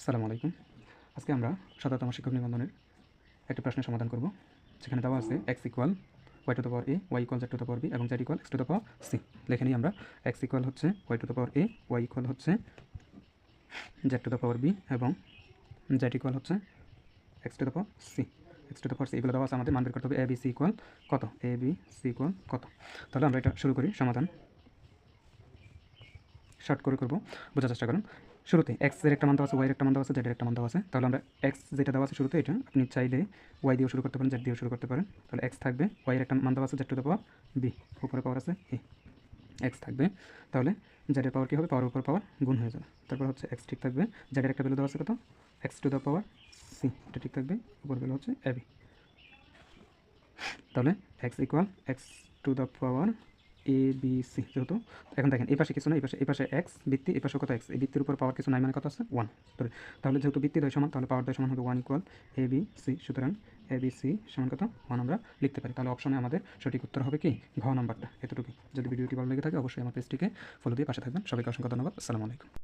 আসসালামু আলাইকুম। আজকে আমরা ১৭তম শিক্ষক নিবন্ধনের একটা প্রশ্নের সমাধান করব, যেখানে দেওয়া আছে x equal y two the power a, y equal z two the power b এবং z equal x two the power c। লিখে নিই আমরা x ইকুয়াল হচ্ছে y two the power a, y equal হচ্ছে z two the power b এবং z equal হচ্ছে x two the power c। x two the power c এগুলো দেওয়া আছে, আমাদের মান বের করতে হবে a b c ইকুয়াল কত, a b c ইকুয়াল কত। তাহলে আমরা এটা শুরু করি সমাধান। শর্ট করে করব, বোঝার চেষ্টা করুন। শুরুতে এক্স এর একটা মান দেওয়া আছে, ওয়াই এর একটা মান দেওয়া আছে, জেড এর একটা মান দেওয়া আছে। তাহলে আমরা এক্স যেটা দেওয়া আছে শুরুতে, এটা আপনি চাইলে ওয়াই দিয়েও শুরু করতে পারেন, জেড দিয়েও শুরু করতে পারেন। তাহলে এক্স থাকবে, ওয়াই এর একটা মান দেওয়া আছে Z to the power B, উপরে পাওয়ার আছে এ, এক্স থাকবে। তাহলে জেড এর পাওয়ার কী হবে, পাওয়ার উপর পাওয়ার গুণ হয়ে যাবে। তারপর হচ্ছে এক্স ঠিক থাকবে, জেড এর একটা ভ্যালু দেওয়া আছে কত, X to the power C, এটা ঠিক থাকবে, উপর ভ্যালু হচ্ছে এ বি। তাহলে X equal X to the power A B C. যেহেতু এখন দেখেন এই পাশে কিছু না, এই পাশে এক্স বৃত্তি, এই পাশে কত এক্স, এই বৃত্তির উপর পাওয়ার কিছু নাই, মানে কত আছে ওয়ান। তাহলে যেহেতু বৃত্তি দ্বয় সমান, তাহলে পাওয়ার দ্বয় সমান হবে ওয়ান ইকুয়াল এ বি সি। সুতরাং এ বি সি সমান কত, ওয়ান আমরা লিখতে পারি। তাহলে অপশনে আমাদের সঠিক উত্তর হবে কি, ঘ নাম্বারটা। এতটুকুই। যদি ভিডিওটি ভালো লেগে থাকে অবশ্যই আমার পেজটিকে ফলো দিয়ে পাশে থাকবেন। সবাইকে অসংখ্য ধন্যবাদ। আসসালামু আলাইকুম।